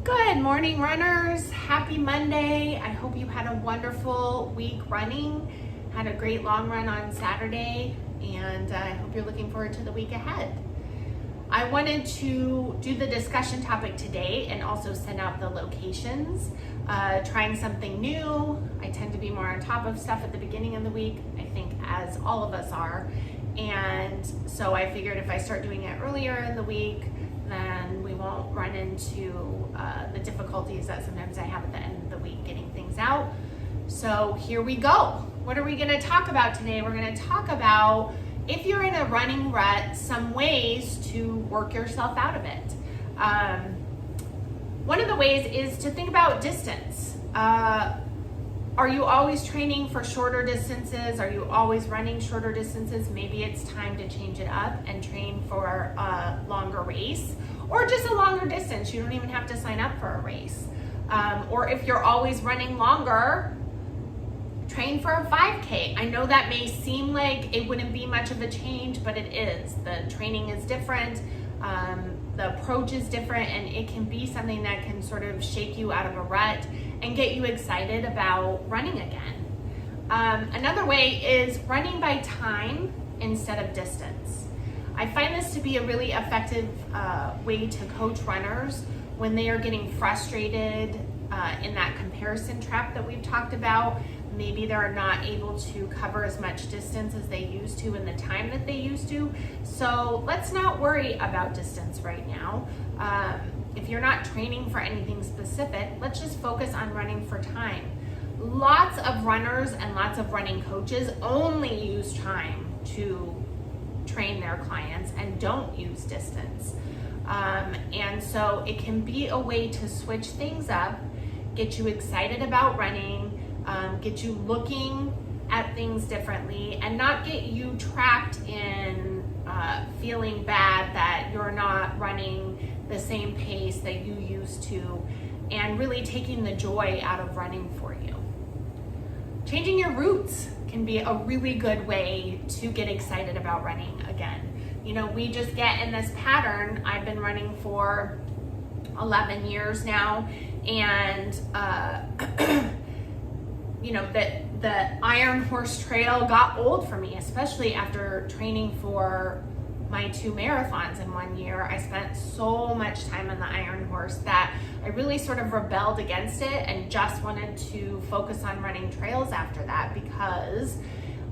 Good morning, runners. Happy Monday. I hope you had a wonderful week running, had a great long run on Saturday, and I hope you're looking forward to the week ahead. I wanted to do the discussion topic today and also send out the locations, trying something new. I tend to be more on top of stuff at the beginning of the week, I think, as all of us are. And so I figured if I start doing it earlier in the week, then we won't run into the difficulties that sometimes I have at the end of the week getting things out. So here we go. What are we going to talk about today? We're going to talk about, if you're in a running rut, some ways to work yourself out of it. One of the ways is to think about distance. Are you always training for shorter distances? Are you always running shorter distances? Maybe it's time to change it up and train for a longer race or just a longer distance. You don't even have to sign up for a race. Or if you're always running longer, train for a 5K. I know that may seem like it wouldn't be much of a change, but it is. The training is different. The approach is different, and it can be something that can sort of shake you out of a rut and get you excited about running again. Another way is running by time instead of distance. I find this to be a really effective way to coach runners when they are getting frustrated in that comparison trap that we've talked about. Maybe they're not able to cover as much distance as they used to in the time that they used to. So let's not worry about distance right now. If you're not training for anything specific, let's just focus on running for time. Lots of runners and lots of running coaches only use time to train their clients and don't use distance. And so it can be a way to switch things up, get you excited about running, get you looking at things differently, and not get you trapped in feeling bad that you're not running the same pace that you used to, and really taking the joy out of running for you. Changing your routes can be a really good way to get excited about running again. You know, we just get in this pattern. I've been running for 11 years now, and you know, the Iron Horse Trail got old for me, especially after training for my 2 marathons in 1 year. I spent so much time on the Iron Horse that I really sort of rebelled against it and just wanted to focus on running trails after that because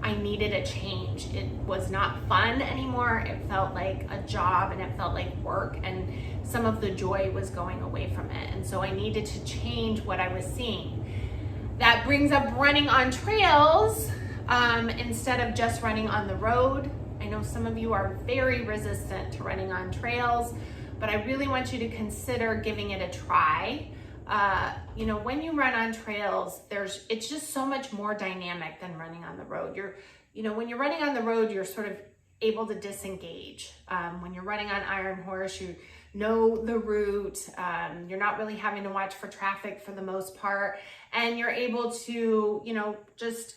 I needed a change. It was not fun anymore. It felt like a job and it felt like work, and some of the joy was going away from it. And so I needed to change what I was seeing. That brings up running on trails instead of just running on the road. I know some of you are very resistant to running on trails, but I really want you to consider giving it a try. You know, when you run on trails, it's just so much more dynamic than running on the road. When you're running on the road, you're sort of able to disengage. When you're running on Iron Horse, you know the route. You're not really having to watch for traffic for the most part, and you're able to, just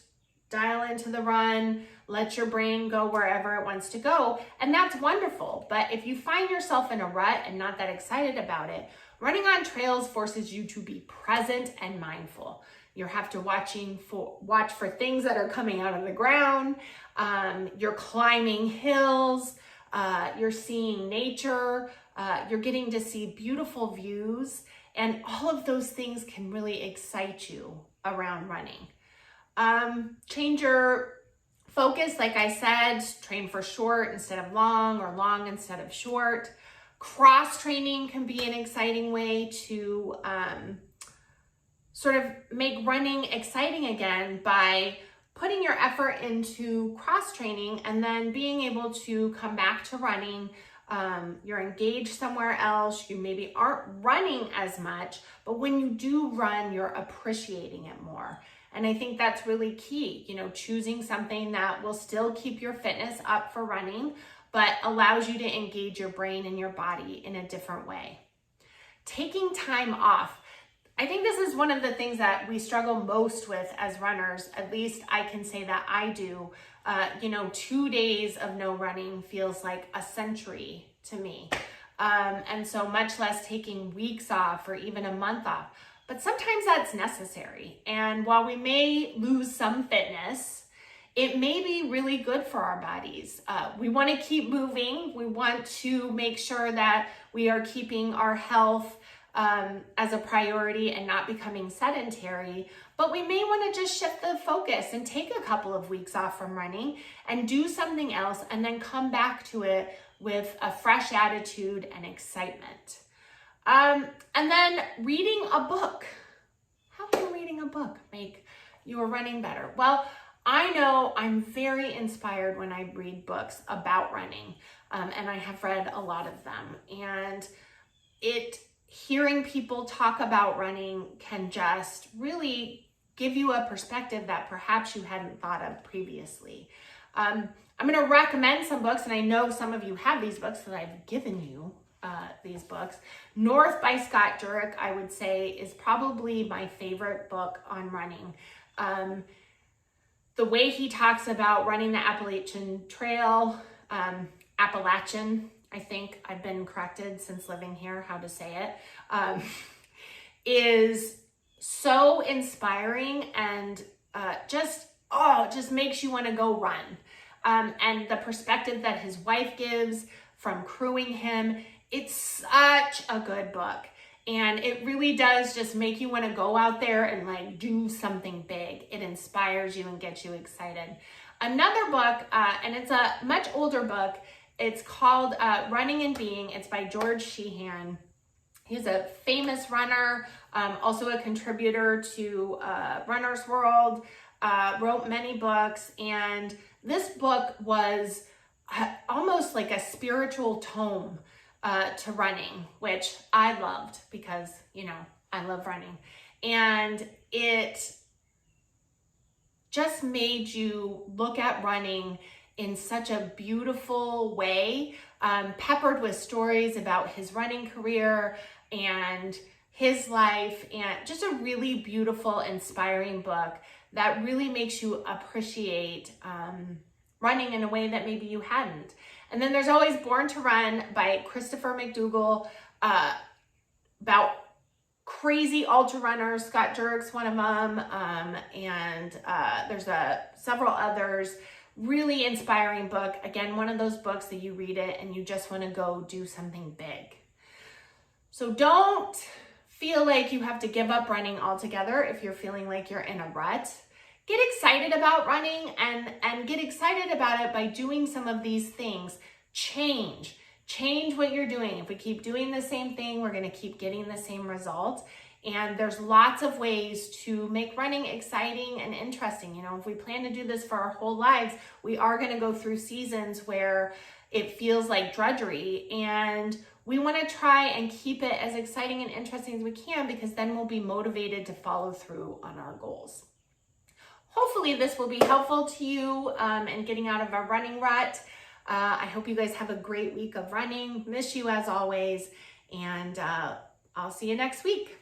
dial into the run, let your brain go wherever it wants to go, and that's wonderful. But if you find yourself in a rut and not that excited about it, running on trails forces you to be present and mindful. You have to watch for things that are coming out of the ground. You're climbing hills. You're seeing nature. You're getting to see beautiful views. And all of those things can really excite you around running. Change your focus. Like I said, train for short instead of long, or long instead of short. Cross training can be an exciting way to sort of make running exciting again by putting your effort into cross training and then being able to come back to running. You're engaged somewhere else. You maybe aren't running as much, but when you do run, you're appreciating it more. And I think that's really key, choosing something that will still keep your fitness up for running, but allows you to engage your brain and your body in a different way. Taking time off. I think this is one of the things that we struggle most with as runners. At least I can say that I do. 2 days of no running feels like a century to me. And so much less taking weeks off or even a month off. But sometimes that's necessary. And while we may lose some fitness, it may be really good for our bodies. We want to keep moving. We want to make sure that we are keeping our health as a priority and not becoming sedentary. But we may want to just shift the focus and take a couple of weeks off from running and do something else and then come back to it with a fresh attitude and excitement. And then reading a book. How can reading a book make your running better? Well, I know I'm very inspired when I read books about running, and I have read a lot of them. And hearing people talk about running can just really give you a perspective that perhaps you hadn't thought of previously. I'm going to recommend some books, and I know some of you have these books that I've given you these books. North by Scott Jurek, I would say, is probably my favorite book on running. The way he talks about running the Appalachian Trail, Appalachian, I think I've been corrected since living here how to say it, is so inspiring and just makes you want to go run. And the perspective that his wife gives from crewing him, it's such a good book. And it really does just make you want to go out there and like do something big. It inspires you and gets you excited. Another book, and it's a much older book, it's called Running and Being. It's by George Sheehan. He's a famous runner, also a contributor to Runner's World, wrote many books, and this book was almost like a spiritual tome to running, which I loved because, I love running. And it just made you look at running in such a beautiful way, peppered with stories about his running career and his life, and just a really beautiful, inspiring book that really makes you appreciate running in a way that maybe you hadn't. And then there's always Born to Run by Christopher McDougall, about crazy ultra runners. Scott Jurek's one of them, and there's several others. Really inspiring book. Again, one of those books that you read it and you just want to go do something big. So don't feel like you have to give up running altogether if you're feeling like you're in a rut. Get excited about running and get excited about it by doing some of these things. Change what you're doing. If we keep doing the same thing, we're going to keep getting the same result. And there's lots of ways to make running exciting and interesting. If we plan to do this for our whole lives, we are going to go through seasons where it feels like drudgery, and we want to try and keep it as exciting and interesting as we can, because then we'll be motivated to follow through on our goals. Hopefully this will be helpful to you in getting out of a running rut. I hope you guys have a great week of running. Miss you as always, and I'll see you next week.